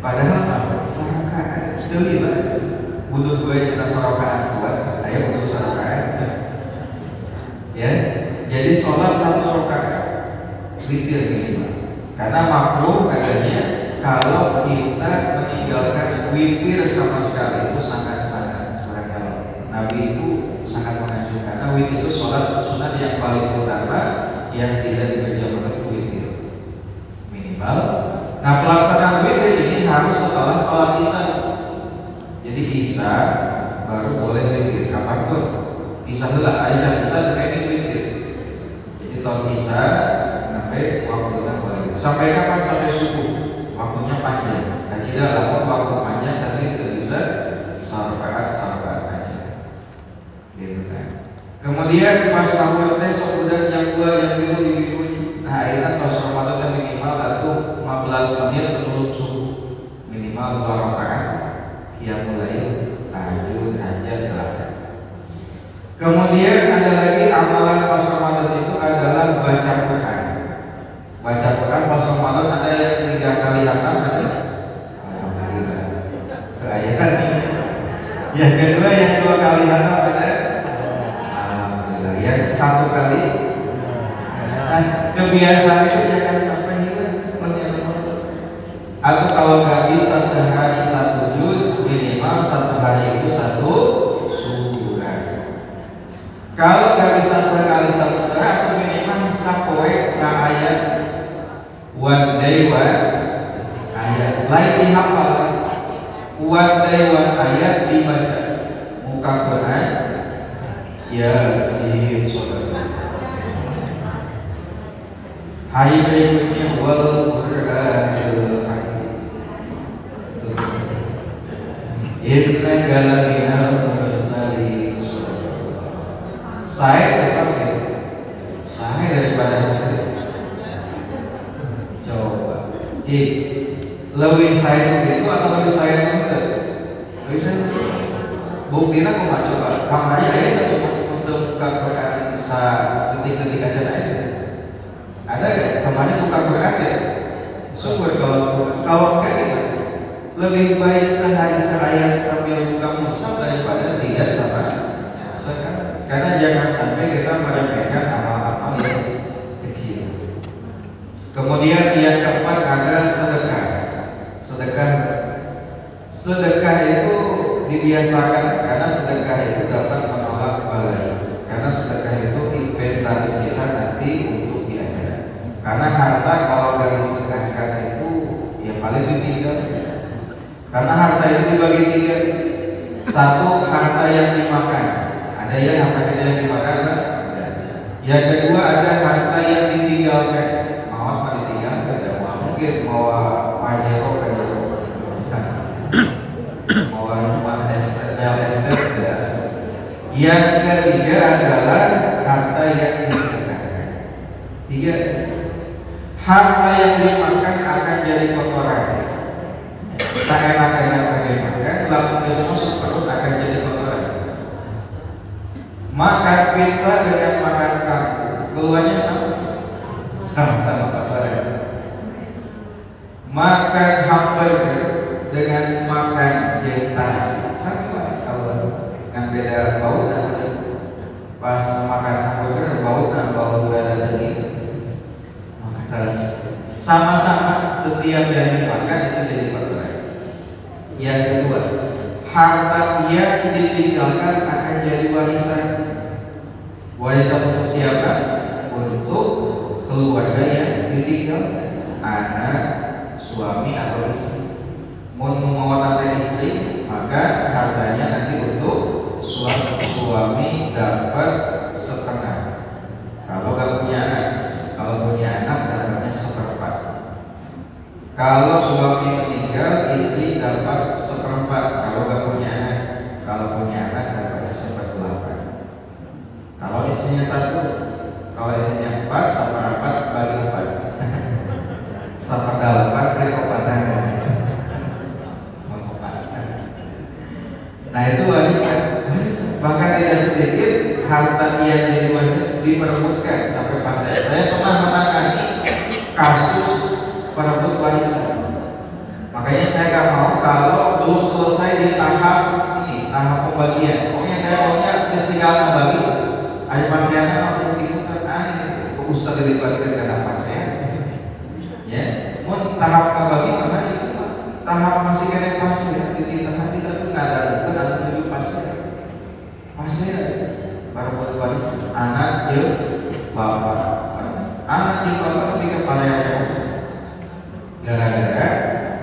padahal rakaat sekali lah. Butuh 2 juta rakaat kuat, ayo butuh 1 rakaat. Ya, jadi sholat 1 rakaat witir minimal. Karena makruh katanya kalau kita meninggalkan witir sama sekali itu sangat-sangat beragam. Nabi itu sangat menganjurkan karena witir itu sholat sunat yang paling utama yang tidak dikerjakan itu witir minimal. Nah pelaksanaan witir ini harus setelah sholat isya. Jadi isya baru boleh witir kapanpun. Isya dulu aja isya dengan witir. Jadi tos isya sampai waktunya boleh. Sampai kapan? Sampai subuh. Waktunya panjang. Nah tidak lapor waktu panjang tapi tidak bisa sarakaat aja. Gitu kan. Kemudian pas sahur teh sudah jam 2 jam 3 dibimbing. Nah itu pas Ramadan kan minimal atau 15 menit sebelum subuh. Minimal 2 rakaat. Yang mulai lanjut aja silahkan. Kemudian ada lagi amalan pas Ramadan itu adalah baca Quran. Baca Quran pas Ramadan ada yang 3 kali hatam ada. Alhamdulillah. Keayatan. Yang kedua yang 2 kali hatam ada. satu kali. Nah, kebiasaan itu jangan sampai hilang seperti apa. Atau kalau nggak bisa sehari satu juz, minimal satu hari itu satu surat. Kalau nggak bisa sekali satu surat, atau minimal sapoe ayat, one day one ayat. Lain dihafal, one day one ayat dibaca. Muka Quran, ya sih saudara. Hari berikutnya wal Qur'anil Hakim. Innaka laminal mursalin. Saya dipanggil. Saya daripada saya. Coba. Jadi lebih saya itu atau lebih saya itu? Lebih saya. Buktinya aku mau coba. Kamarnya aja untuk buka Quran bisa ketik-ketik aja aja. Ada nggak? Kemarin buka Quran ya? Syukur kalau kayak gitu. Lebih baik sehari seraya sambil buka mushaf daripada tidak sama sekali. Karena jangan sampai kita meremehkan amal-amal yang kecil. Kemudian yang keempat adalah sedekah. Sedekah itu dibiasakan karena sedekah itu dapat menolak balai. Karena sedekah itu inventaris kita nanti untuk di akhirat. Karena harta kalau nggak disedekahkan itu ya paling ditinggal. Karena harta itu dibagi tiga. Satu, harta yang dimakan. Ada yang harta kita yang dimakan, kan? Yang kedua ada harta yang ditinggalkan. Mau ditinggalkan, ya mungkin mau pajero kan? Mau rumah estate, ya. Yang ketiga adalah harta yang disedekahkan. Tiga, harta yang dimakan akan jadi kotoran. Tak enak-enak bagaimana, lalu masuk perut akan jadi kotoran. Makan pizza dengan makan kangkung, keluarnya sama-sama kotoran. Makan hamburger dengan makan jentasi sama, kalau dengan beda bau dan pas makan hamburger bau dan bau juga ada sedikit. Sama-sama setiap yang dimakan itu jadi kotoran. Yang kedua, harta yang ditinggalkan akan jadi warisan. Warisan untuk siapa? Untuk keluarga yang ditinggal, anak, suami atau istri. Mau nanti istri, maka hartanya nanti untuk suami dapat setengah. Kalau nggak punya anak, kalau punya anak dapatnya seperempat. Kalau suami meninggal, istri dapat seperempat. Kalau nggak punya anak, kalau punya anak dapatnya seperdelapan. Kalau istrinya satu, kalau istrinya empat, seperempat bagi empat. Seperdelapan keopatan. Nah itu warisan. Bahkan tidak sedikit harta yang jadi warisan diperebutkan sampai pas saya pernah menangani kasus perebut warisan. Makanya saya nggak mau kalau belum selesai di tahap pembagian. Pokoknya saya maunya istiqamah membagi. Ada pasiennya mau ikutan Ustaz dilibatkan karena pasien. Ya, mau tahap membagi mana itu? Tahap masih kena pasien, di tahap kita tuh nggak ada bukan ada tujuh pasien. Pasien perebut warisan, anak dia bapak, anak di bapak lebih kepala yang gara-gara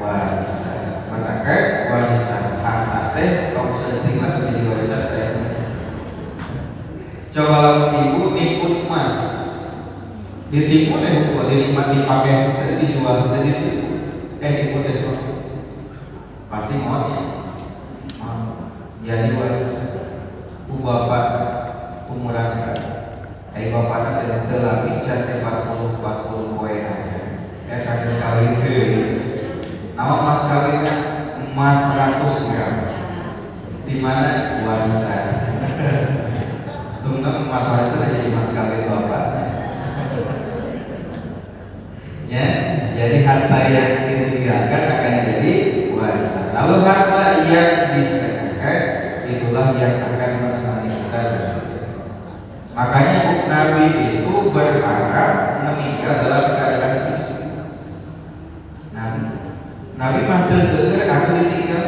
warisan. Maka warisan harta teh kalau sudah terima menjadi warisan teh. Coba ibu tipu emas, ditipu deh, dipakai, dijual, ditipu, ibu teh pasti mau jadi warisan. Bapak umuran bapak tidak telah bicara 40 poin aja. Kali sekali ke nama emas kawinnya emas 100 gram. Di mana warisan? Tunggu emas warisan jadi emas kawin bapak. Ya, jadi harta yang ditinggalkan akan jadi warisan. Lalu harta yang disedekahkan itulah yang akan menemani kita. Makanya Nabi itu berharap meninggal dalam keadaan miskin. Nabi mantel segera aku ditinggal.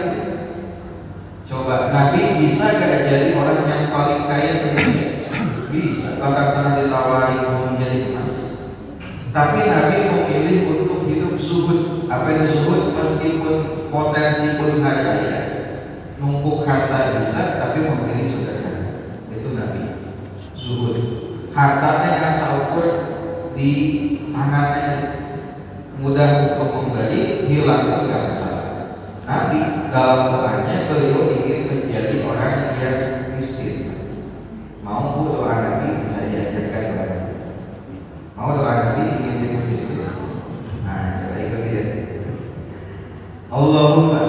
Coba Nabi bisa gak jadi orang yang paling kaya sedunia? Bisa, bahkan pernah ditawari menjadi emas. Tapi Nabi memilih untuk hidup zuhud. Apa itu zuhud? Meskipun potensi pun kaya, numpuk harta bisa, tapi memilih sedekah. Itu Nabi zuhud. Hartanya yang saukur di tangannya, mudah untuk kembali, hilang pun gak masalah. Nabi dalam doanya beliau ingin menjadi orang yang miskin. Mau doa Nabi bisa diajarkan kepada. Mau doa Nabi ingin hidup miskin. Nah, coba ikuti ya. Allahumma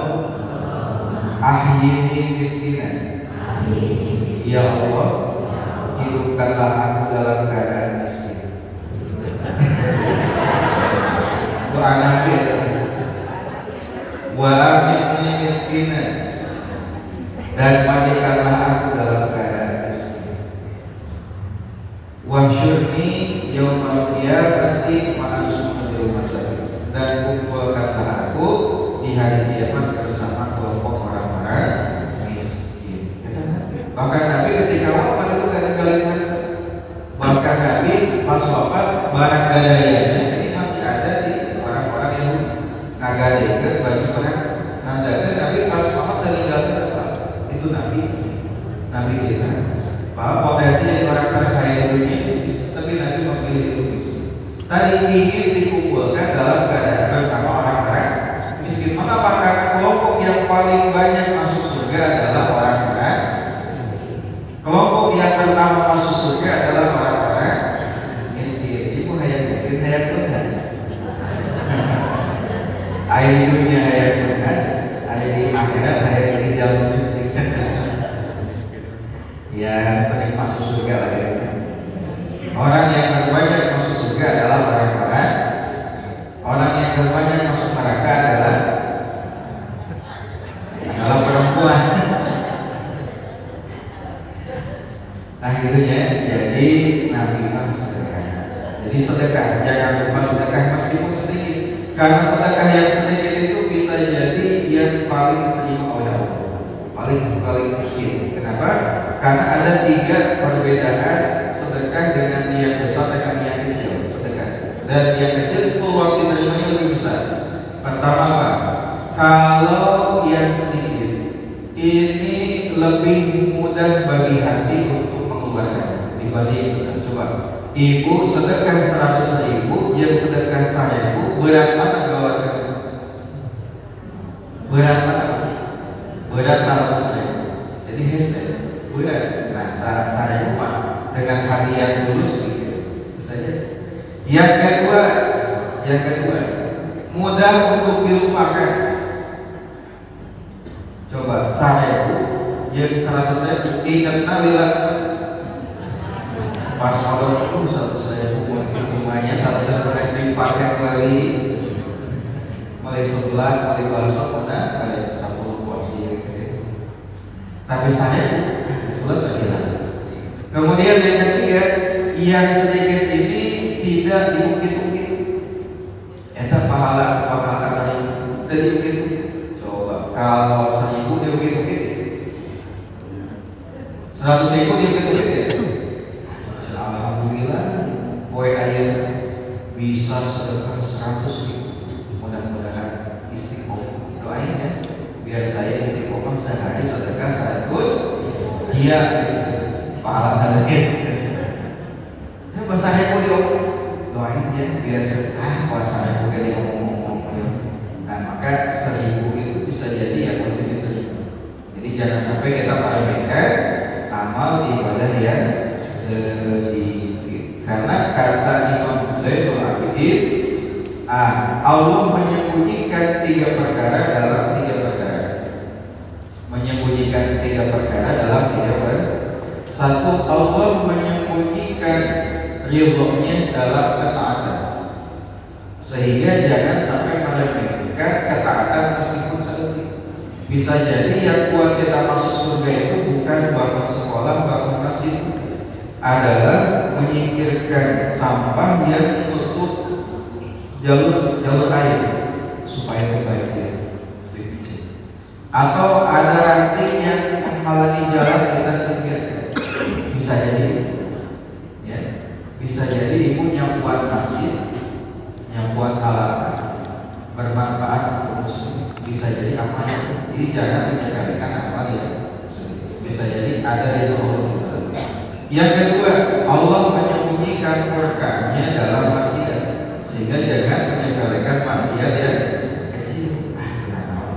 ahyini miskinan. Ya Allah, hidupkanlah aku dalam keadaan miskin. Doa Nabi. Wa ahyini miskinan, dan mandikanlah aku dalam keadaan miskin. Wahsyurni yaumal qiyamati ma'a summatil masakin, dan kumpulkanlah aku di hari kiamat bersama kelompok orang-orang miskin. Bahkan Nabi ketika wafat itu kalimat, bahkan Nabi pas wafat barang gadayanya ini masih ada di orang-orang yang ngagadekeun bagi orang nandakeun Nabi pas wafat meninggalkan apa? Itu Nabi kita. Bahwa potensi dari orang terkaya dunia itu, tapi Nabi memilih itu miskin. Tadi ingin dikumpulkan dalam keadaan bersama orang-orang miskin. Mengapa? Karena kelompok yang paling banyak masuk surga adalah orang-orang. Kelompok yang pertama masuk surga adalah orang-orang miskin. Ibu hayat miskin, hayat Tuhan. Air dunia hayat Tuhan, air di akhirat hayat di jalan miskin. Ya, pengen masuk surga lah ya. Orang yang terbanyak masuk surga adalah orang-orang. Orang yang terbanyak masuk neraka adalah perempuan. Nah itu ya. Jadi Nabi kan sedekah. Jadi sedekah, jangan lupa sedekah meskipun sedikit. Karena sedekah yang sedikit itu bisa jadi yang paling diterima oleh Allah. Paling kecil. Kenapa? Karena ada 3 perbedaan sedekah dengan yang besar dengan yang kecil sedekah. Dan yang kecil itu peluang diterimanya lebih besar. Pertama Pak, kalau yang sedikit ini lebih mudah bagi hati untuk mengeluarkan dibanding yang besar. Coba ibu sedekah 100.000, yang sedekah 1.000, berat mana mengeluarkan? Berat mana? Berat 100.000. Jadi hese berat. Nah, saya lupa dengan hati yang tulus saja. Yang kedua, mudah untuk dilupakan. Coba 1.000, yang 100.000 ingatna lila. Pas modal itu 100.000 buat rumahnya 100.000 dipakai kali sebelah kali bakso pada kali 10 porsi. Tapi saya selesai ya. Kemudian yang ketiga, yang sedikit ini tidak diungkit-ungkit. Eta pahala tadi diungkit. Coba kalau 1.000 diungkit-ungkit, 100.000 diungkit-ungkit. Alhamdulillah, boy ayah bisa sedekah 100.000. Mudah-mudahan istiqomah. Doain ya, biar saya istiqomah sehari sedekah 100. Dia pahala tadi. Coba saya mau doain ya, biar sedekah puasa juga dia ngomong-ngomong. Nah maka 1.000 itu bisa jadi yang lebih diterima. Jadi jangan sampai kita meremehkan amal ibadah yang sedikit. Karena kata Imam Zainul Abidin, Allah menyembunyikan 3 perkara dalam 3 perkara. Menyembunyikan 3 perkara dalam 3 perkara. 1, Allah menyembunyikan ridhonya dalam ketaatan. Sehingga jangan sampai meremehkan ketaatan meskipun sedikit. Bisa jadi yang buat kita masuk surga itu bukan bangun sekolah, bangun masjid. adalah menyingkirkan sampah yang menutup jalur air supaya kembali atau ada ranting yang menghalangi jalan, kita singkirkan. Bisa jadi, ya, bisa jadi ibu nyampuan masjid, nyampuan halaman bermanfaat untuk muslim. Bisa jadi amalnya. Jadi jangan menyepelekan amal yang bisa jadi ada di seluruh kita. Yang kedua, Allah menyembunyikan berkahnya dalam maksiat, sehingga jangan menyepelekan maksiat yang kecil.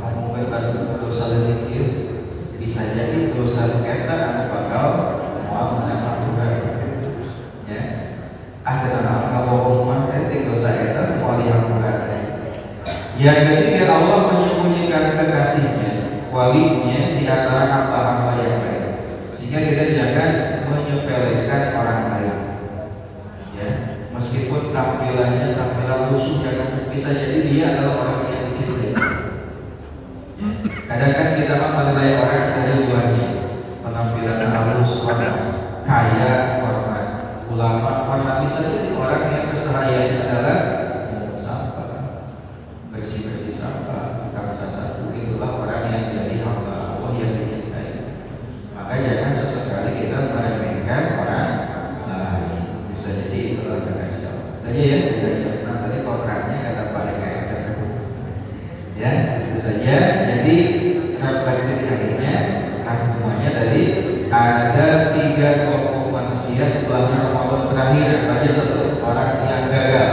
Ngomong berbatu dosa lebih, bisa jadi dosa kita anu bakal mau mendapat juga. Ya, tenang, kalau bohong etik dosa kita mau diampuni. Yang ketiga, Allah menyembunyikan kekasihnya, walinya di antara hamba-hamba yang baik, sehingga kita jangan menyepelekan orang lain. Ya, meskipun tampilannya tampilan lusuh, jangan, bisa jadi dia adalah orang yang dicintai. Kadang kan kita menilai orang dari luarnya, penampilan halus, orang kaya, orang ulama, orang bisa jadi orang yang kesehariannya adalah sampah, bersih-bersih sampah, bukan satu. Itulah orang yang jadi hamba Allah yang dicintai. Maka jangan sesekali kita meremehkan orang lain. Bisa jadi itulah kekasih Allah. Tadi ya, bisa jadi tadi kontraknya kata paling kayak ya, itu saja. Jadi refleksi akhirnya semuanya tadi ada 3 kelompok manusia setelah Ramadan terakhir. Baca satu, orang yang gagal.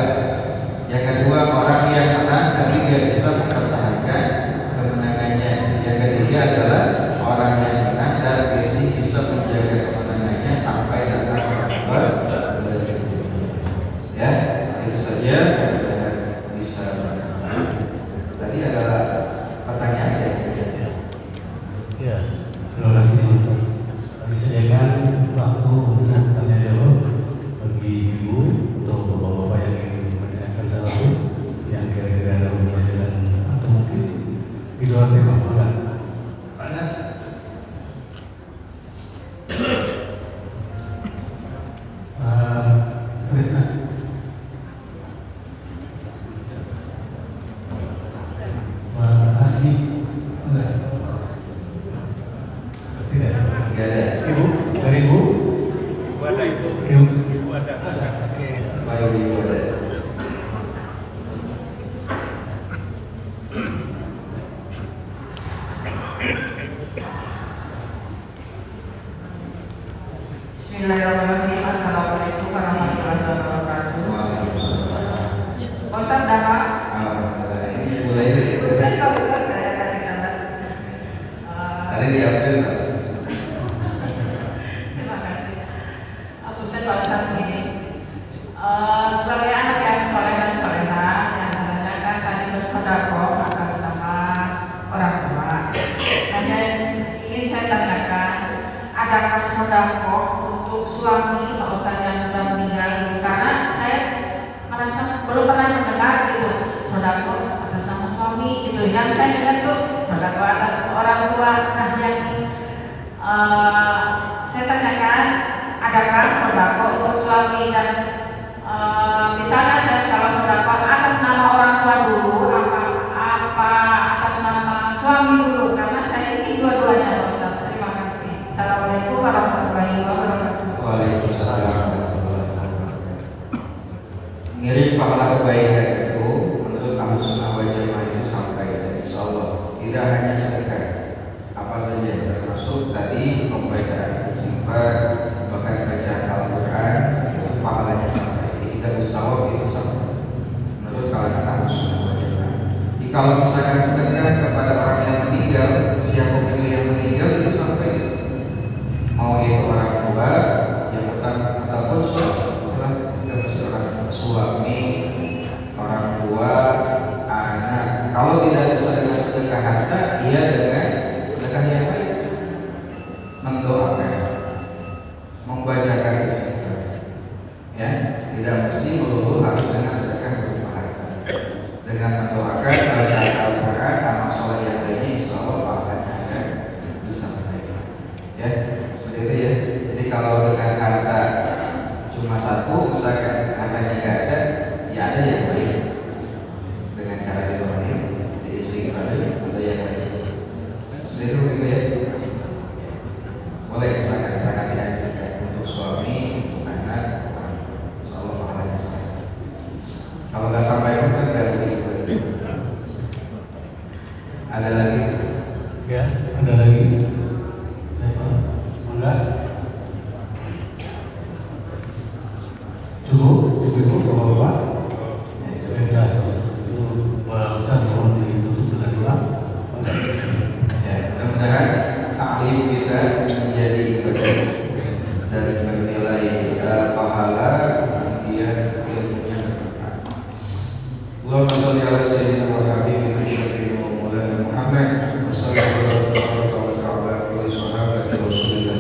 Yang kedua, orang yang menang tapi tidak bisa mempertahankan kemenangannya. Yang ketiga adalah orang yang menang dan bisa menjaga kemenangannya sampai datang Ramadan. Ya, itu saja. Bisa. Tadi adalah pertanyaan ya. Ya, terima kasih. Kami sediakan waktu untuk tanya jawab bagi ibu atau bapak-bapak yang ingin menanyakan sesuatu yang kira-kira ada pertanyaan atau mungkin di luar tema. Mana? Krisna. Asli. Enggak. Tidak. Enggak ada. Ibu, dari ibu. Ada ibu. Ibu Ada. Oke. Baru ibu ada. Bismillahirrahmanirrahim. Assalamualaikum warahmatullahi wabarakatuh. Ustaz dah Pak? Ini mulai dari Bukan kalau Ustaz saya tadi kata. tadi di absen. Terima kasih. Punten Pak Ustaz begini. Sebagai anak yang soleh dan solehah yang menanyakan tadi bersedekah atas nama orang tua. Hanya ingin saya tanyakan, adakah sedekah untuk suami Pak Ustaz yang sudah meninggal? Karena saya merasa belum pernah mendengar itu sedekah atas nama suami itu. Yang saya dengar tuh sedekah atas orang tua. Nah, yang saya tanyakan, adakah sedekah untuk suami dan misalnya saya kalau sedekah atas nama orang tua dulu, apa atas nama suami dulu? Karena saya ingin dua-duanya Pak Ustaz. Terima kasih. Assalamualaikum warahmatullahi wabarakatuh. Waalaikumsalam warahmatullahi wabarakatuh. Ngirim pahala kebaikan itu menurut Ahlus Sunnah wal Jamaah itu sampai insyaallah tidak hanya sedekah, apa saja termasuk tadi pembacaan istighfar, bahkan bacaan Al-Quran itu pahalanya sampai. Kita bersawab itu sampai menurut kalangan Ahlus Sunnah wal Jamaah. Jadi kalau misalkan sedekah kepada orang yang meninggal, siapa itu yang meninggal itu sampai mau itu orang tua yang utang ataupun suami, orang tua, anak. Kalau tidak bisa dengan sedekah harta, dia dengan sedekah yang lain, mendoakan, membacakan istighfar. Ya, tidak mesti melulu harus dengan sedekah berupa harta. Dengan mendoakan, bacaan Al-Quran, amal soleh yang lainnya, insya Allah pahalanya akan bisa menaik. Ya, seperti itu ya. Jadi kalau dengan harta juga menjadi ibadah dan bernilai pahala, kemudian ilmunya bermanfaat. Allahumma shalli ala sayyidina wa habibina syafi'ina wa maulana Muhammad wa sallallahu alaihi wa sallam.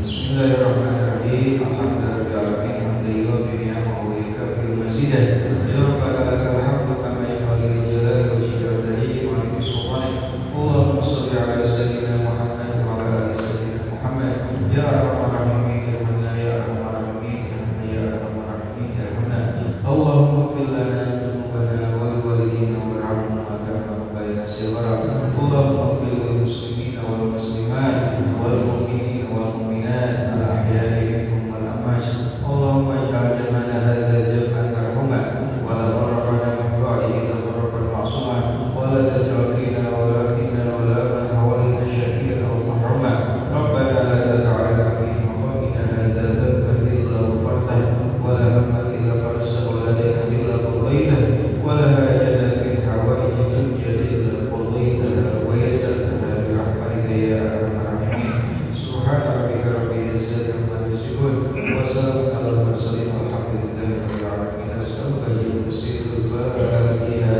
Bismillahirrahmanirrahim. Alhamdulillahirabbil alamin. Hamdalillah bi ni'matihi wa yakfi mazidah. Ya rabbana lakal hamdu kama yanbaghi li jalali wajhika wa li ulumi sultanik. Allahumma shalli ala sayyidina Muhammad wa ala ali sayyidina Muhammad. Ya arhamar rahimin ya manna ya arhamar rahimin ya manna ya arhamar rahimin ya manna. Allahumma ighfir lana dhunubana wal walidina warhamna kama rabbayana shighara. Allahumma ighfir lil muslimina wal muslimat wal mu'minina wal mu'minat al ahya'i minhum wal amwat. Allahumma ij'al jam'ana hadza jam'an marhuma wa la farraqna min ba'dihi illa farraqan ma'suma wa la taj'al fina wa la minna wa la man hawalina shakira wa mahruma. Rabbana la tad'alna fi maqamina hadza dhanban illa ghafartahu wa la hamman illa farajtahu wa la daynan illa qadaytahu wa la hajatan min hawaiji dunya illa qadaytaha wa yassartaha bi rahmatika ya arhamar rahimin. Subhana rabbika rabbil izzati amma yasifun wa salamun alal mursalin walhamdulillahi rabbil alamin. As'aluka ya musil al-fatiha.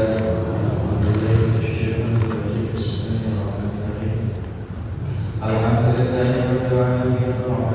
Alhamdulillahi rabbil alamin.